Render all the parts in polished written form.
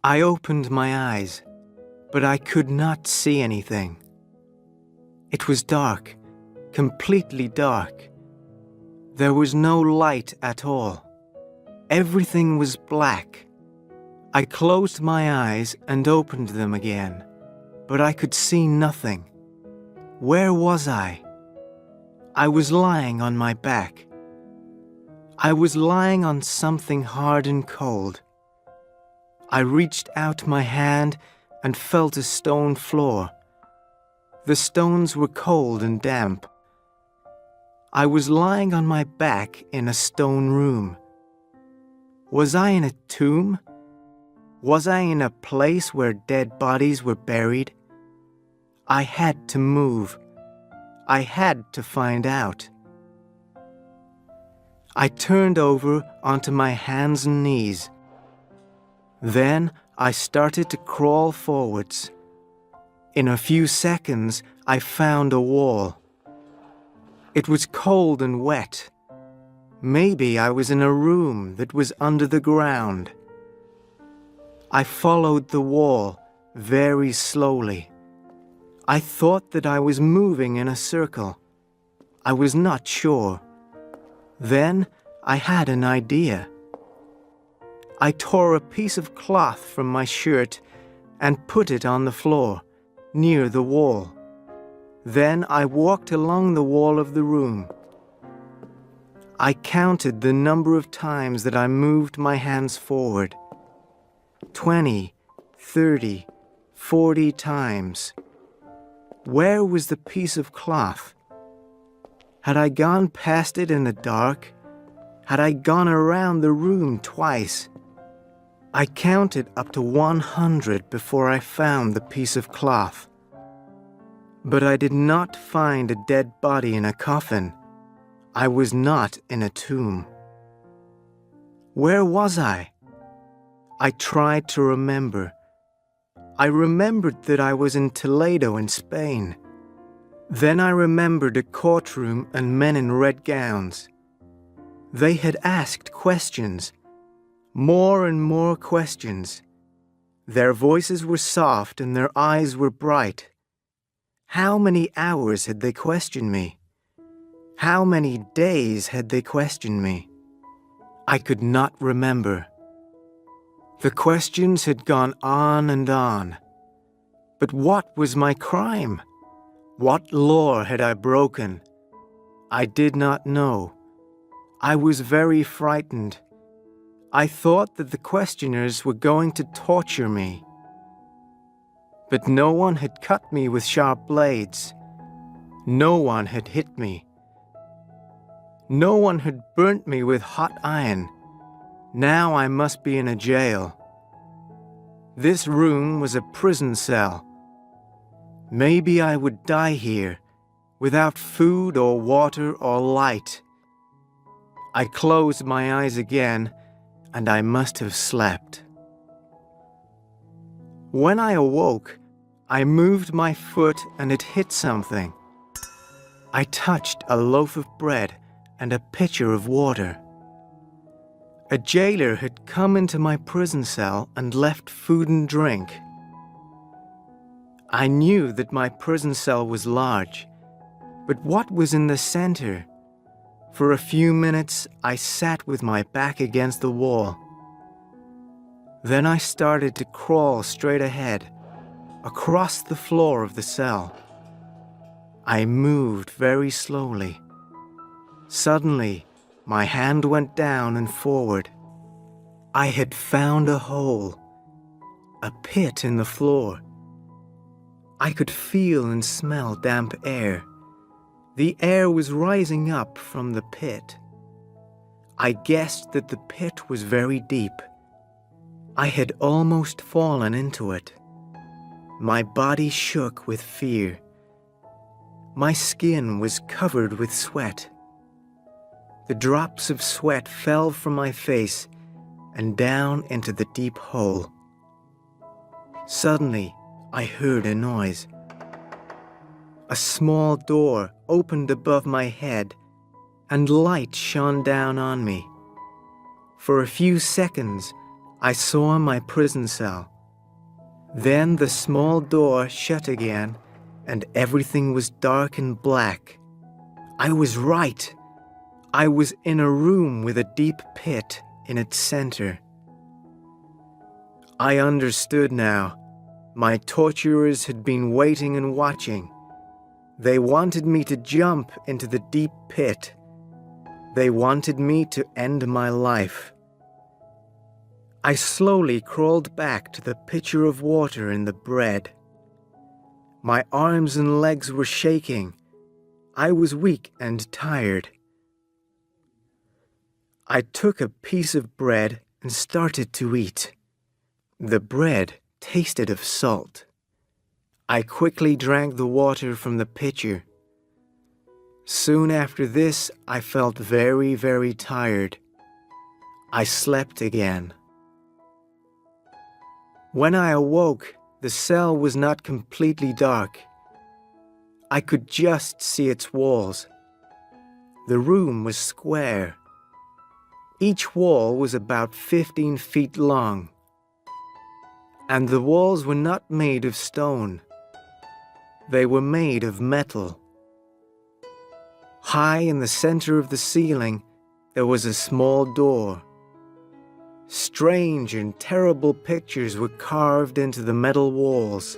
I opened my eyes, but I could not see anything. It was dark, completely dark. There was no light at all. Everything was black. I closed my eyes and opened them again, but I could see nothing. Where was I? I was lying on my back. I was lying on something hard and cold. I reached out my hand and felt a stone floor. The stones were cold and damp. I was lying on my back in a stone room. Was I in a tomb? Was I in a place where dead bodies were buried? I had to move. I had to find out. I turned over onto my hands and knees. Then I started to crawl forwards. In a few seconds, I found a wall. It was cold and wet. Maybe I was in a room that was under the ground. I followed the wall very slowly. I thought that I was moving in a circle. I was not sure. Then I had an idea. I tore a piece of cloth from my shirt and put it on the floor, near the wall. Then I walked along the wall of the room. I counted the number of times that I moved my hands forward. 20, 30, 40 times. Where was the piece of cloth? Had I gone past it in the dark? Had I gone around the room twice? I counted up to 100 before I found the piece of cloth. But I did not find a dead body in a coffin. I was not in a tomb. Where was I? I tried to remember. I remembered that I was in Toledo in Spain. Then I remembered a courtroom and men in red gowns. They had asked questions, more and more questions. Their voices were soft and their eyes were bright. How many hours had they questioned me? How many days had they questioned me? I could not remember. The questions had gone on and on. But what was my crime? What law had I broken? I did not know. I was very frightened. I thought that the questioners were going to torture me. But no one had cut me with sharp blades. No one had hit me. No one had burnt me with hot iron. Now I must be in a jail. This room was a prison cell. Maybe I would die here, without food or water or light. I closed my eyes again, and I must have slept. When I awoke, I moved my foot and it hit something. I touched a loaf of bread and a pitcher of water. A jailer had come into my prison cell and left food and drink. I knew that my prison cell was large, but what was in the center? For a few minutes, I sat with my back against the wall. Then I started to crawl straight ahead, across the floor of the cell. I moved very slowly. Suddenly, my hand went down and forward. I had found a hole, a pit in the floor. I could feel and smell damp air. The air was rising up from the pit. I guessed that the pit was very deep. I had almost fallen into it. My body shook with fear. My skin was covered with sweat. The drops of sweat fell from my face and down into the deep hole. Suddenly, I heard a noise. A small door opened above my head, and light shone down on me. For a few seconds, I saw my prison cell. Then the small door shut again, and everything was dark and black. I was right. I was in a room with a deep pit in its center. I understood now. My torturers had been waiting and watching. They wanted me to jump into the deep pit. They wanted me to end my life. I slowly crawled back to the pitcher of water and the bread. My arms and legs were shaking. I was weak and tired. I took a piece of bread and started to eat. The bread tasted of salt. I quickly drank the water from the pitcher. Soon after this, I felt very, very tired. I slept again. When I awoke, the cell was not completely dark. I could just see its walls. The room was square. Each wall was about 15 feet long. And the walls were not made of stone. They were made of metal. High in the center of the ceiling, there was a small door. Strange and terrible pictures were carved into the metal walls.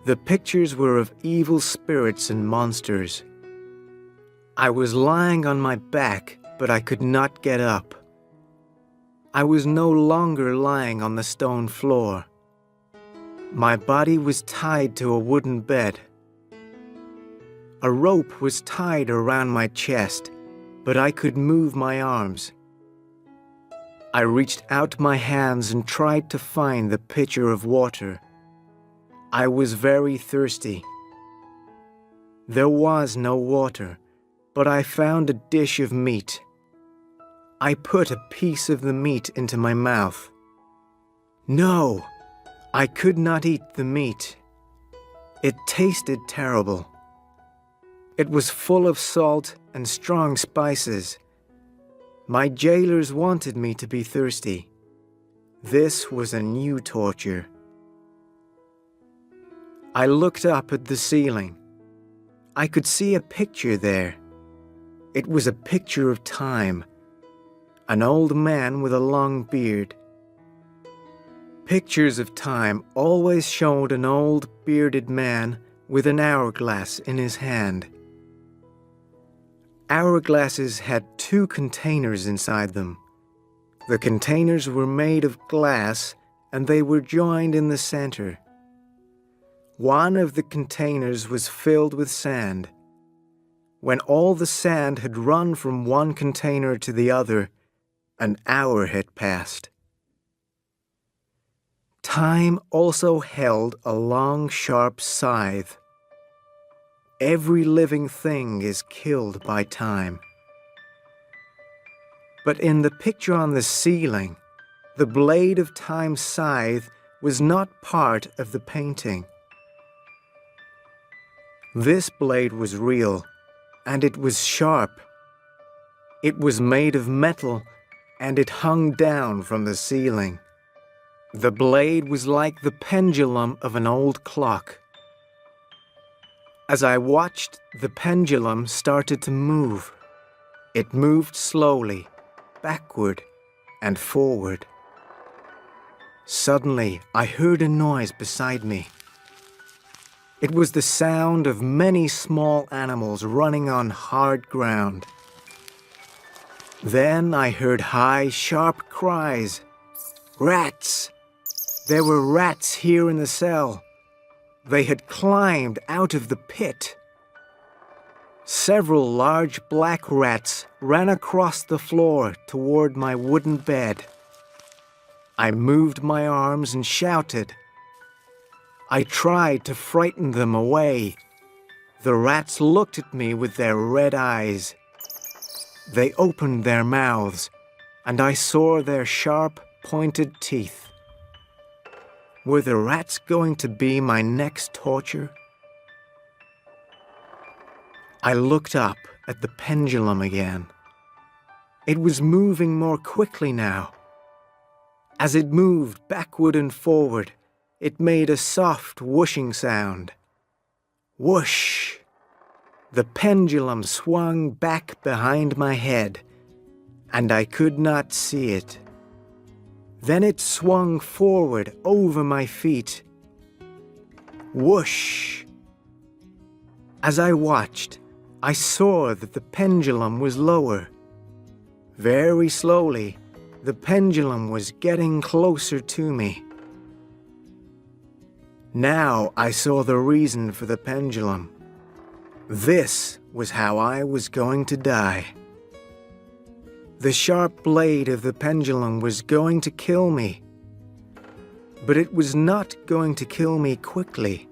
The pictures were of evil spirits and monsters. I was lying on my back, but I could not get up. I was no longer lying on the stone floor. My body was tied to a wooden bed. A rope was tied around my chest, but I could move my arms. I reached out my hands and tried to find the pitcher of water. I was very thirsty. There was no water, but I found a dish of meat. I put a piece of the meat into my mouth. No, I could not eat the meat. It tasted terrible. It was full of salt and strong spices. My jailers wanted me to be thirsty. This was a new torture. I looked up at the ceiling. I could see a picture there. It was a picture of time. An old man with a long beard. Pictures of time always showed an old bearded man with an hourglass in his hand. Hourglasses had 2 containers inside them. The containers were made of glass and they were joined in the center. One of the containers was filled with sand. When all the sand had run from one container to the other, an hour had passed. Time also held a long, sharp scythe. Every living thing is killed by time. But in the picture on the ceiling, the blade of Time's scythe was not part of the painting. This blade was real, and it was sharp. It was made of metal, and it hung down from the ceiling. The blade was like the pendulum of an old clock. As I watched, the pendulum started to move. It moved slowly, backward and forward. Suddenly, I heard a noise beside me. It was the sound of many small animals running on hard ground. Then I heard high, sharp cries. Rats! There were rats here in the cell. They had climbed out of the pit. Several large black rats ran across the floor toward my wooden bed. I moved my arms and shouted. I tried to frighten them away. The rats looked at me with their red eyes. They opened their mouths, and I saw their sharp, pointed teeth. Were the rats going to be my next torture? I looked up at the pendulum again. It was moving more quickly now. As it moved backward and forward, it made a soft whooshing sound. Whoosh! The pendulum swung back behind my head, and I could not see it. Then it swung forward over my feet. Whoosh! As I watched, I saw that the pendulum was lower. Very slowly, the pendulum was getting closer to me. Now I saw the reason for the pendulum. This was how I was going to die. The sharp blade of the pendulum was going to kill me. But it was not going to kill me quickly.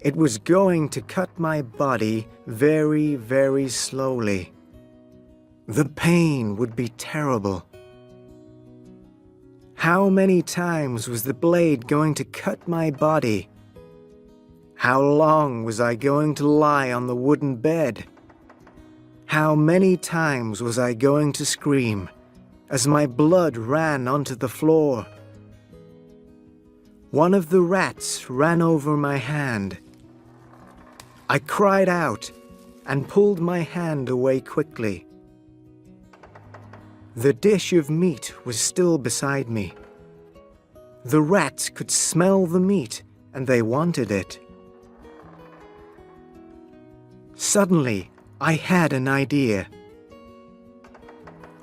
It was going to cut my body very, very slowly. The pain would be terrible. How many times was the blade going to cut my body? How long was I going to lie on the wooden bed? How many times was I going to scream as my blood ran onto the floor? One of the rats ran over my hand. I cried out and pulled my hand away quickly. The dish of meat was still beside me. The rats could smell the meat and they wanted it. Suddenly, I had an idea.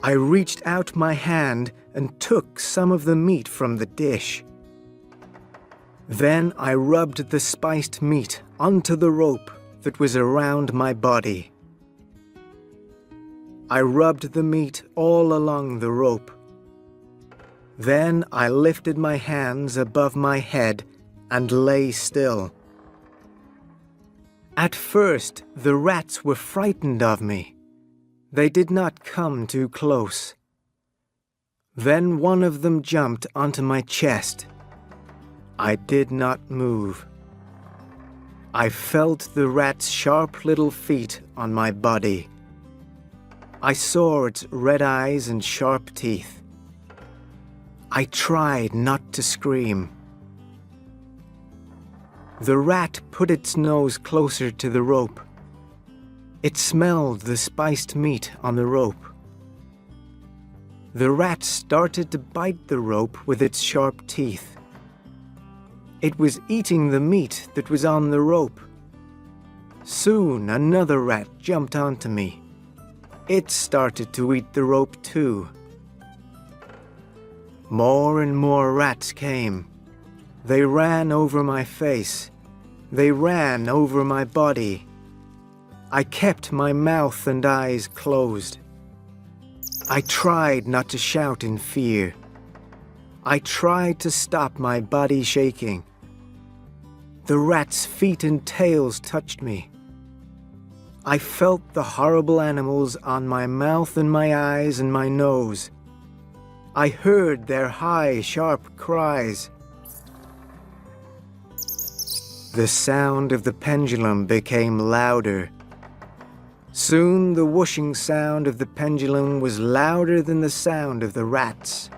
I reached out my hand and took some of the meat from the dish. Then I rubbed the spiced meat onto the rope that was around my body. I rubbed the meat all along the rope. Then I lifted my hands above my head and lay still. At first, the rats were frightened of me. They did not come too close. Then one of them jumped onto my chest. I did not move. I felt the rat's sharp little feet on my body. I saw its red eyes and sharp teeth. I tried not to scream. The rat put its nose closer to the rope. It smelled the spiced meat on the rope. The rat started to bite the rope with its sharp teeth. It was eating the meat that was on the rope. Soon another rat jumped onto me. It started to eat the rope too. More and more rats came. They ran over my face. They ran over my body. I kept my mouth and eyes closed. I tried not to shout in fear. I tried to stop my body shaking. The rats' feet and tails touched me. I felt the horrible animals on my mouth and my eyes and my nose. I heard their high, sharp cries. The sound of the pendulum became louder. Soon the whooshing sound of the pendulum was louder than the sound of the rats.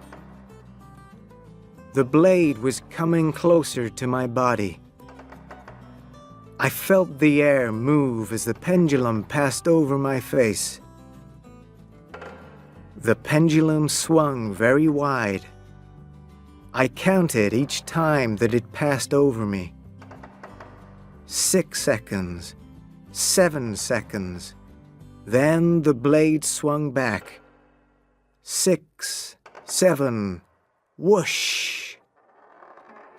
The blade was coming closer to my body. I felt the air move as the pendulum passed over my face. The pendulum swung very wide. I counted each time that it passed over me. 6 seconds, 7 seconds. Then the blade swung back. 6, 7, whoosh.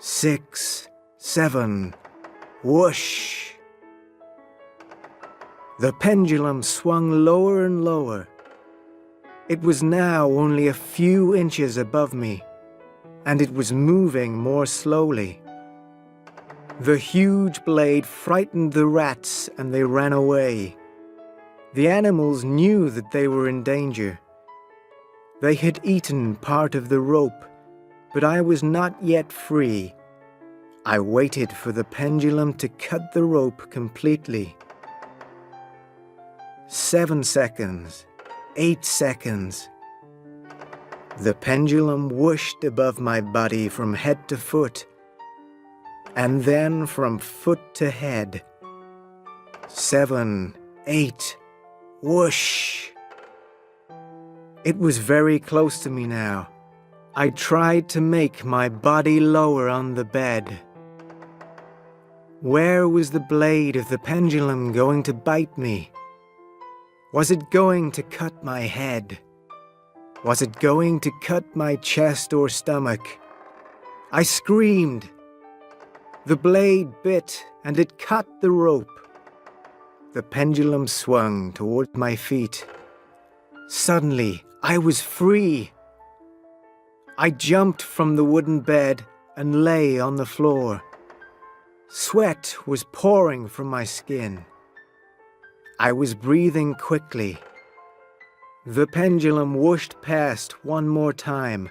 6, 7, whoosh. The pendulum swung lower and lower. It was now only a few inches above me, and it was moving more slowly. The huge blade frightened the rats and they ran away. The animals knew that they were in danger. They had eaten part of the rope, but I was not yet free. I waited for the pendulum to cut the rope completely. 7 seconds, 8 seconds. The pendulum whooshed above my body from head to foot, and then from foot to head. 7, 8, whoosh! It was very close to me now. I tried to make my body lower on the bed. Where was the blade of the pendulum going to bite me? Was it going to cut my head? Was it going to cut my chest or stomach? I screamed. The blade bit and it cut the rope. The pendulum swung toward my feet. Suddenly, I was free. I jumped from the wooden bed and lay on the floor. Sweat was pouring from my skin. I was breathing quickly. The pendulum whooshed past one more time,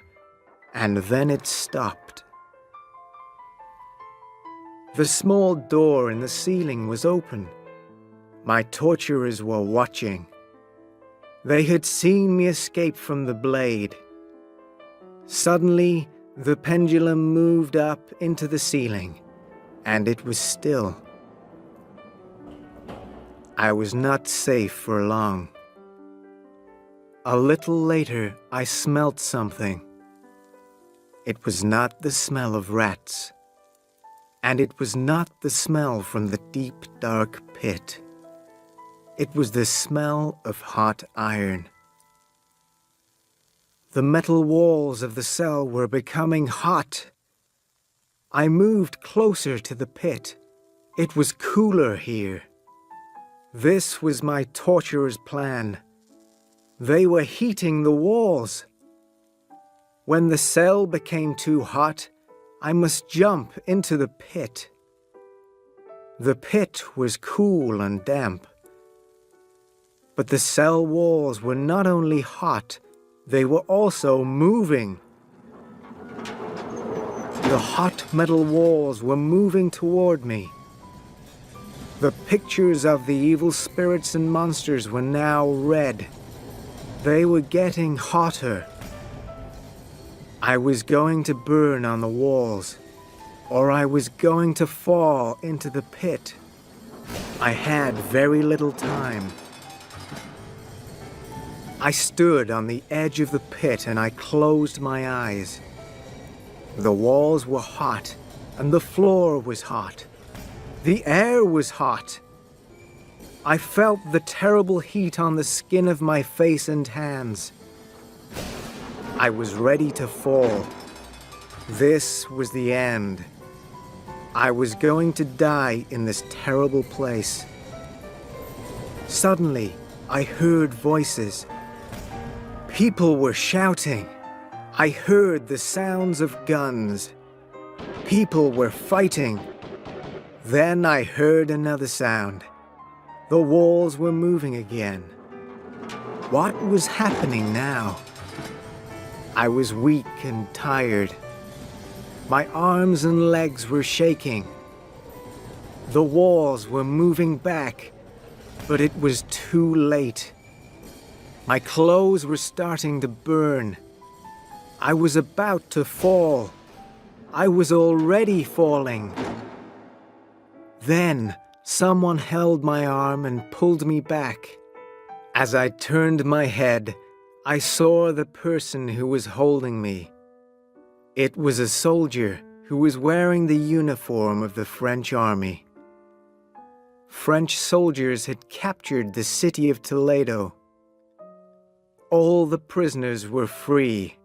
and then it stopped. The small door in the ceiling was open. My torturers were watching. They had seen me escape from the blade. Suddenly, the pendulum moved up into the ceiling, and it was still. I was not safe for long. A little later, I smelt something. It was not the smell of rats, and it was not the smell from the deep, dark pit. It was the smell of hot iron. The metal walls of the cell were becoming hot. I moved closer to the pit. It was cooler here. This was my torturer's plan. They were heating the walls. When the cell became too hot, I must jump into the pit. The pit was cool and damp. But the cell walls were not only hot, they were also moving. The hot metal walls were moving toward me. The pictures of the evil spirits and monsters were now red. They were getting hotter. I was going to burn on the walls, or I was going to fall into the pit. I had very little time. I stood on the edge of the pit and I closed my eyes. The walls were hot, and the floor was hot. The air was hot. I felt the terrible heat on the skin of my face and hands. I was ready to fall. This was the end. I was going to die in this terrible place. Suddenly, I heard voices. People were shouting. I heard the sounds of guns. People were fighting. Then I heard another sound. The walls were moving again. What was happening now? I was weak and tired. My arms and legs were shaking. The walls were moving back, but it was too late. My clothes were starting to burn. I was about to fall. I was already falling. Then someone held my arm and pulled me back. As I turned my head, I saw the person who was holding me. It was a soldier who was wearing the uniform of the French army. French soldiers had captured the city of Toledo. All the prisoners were free.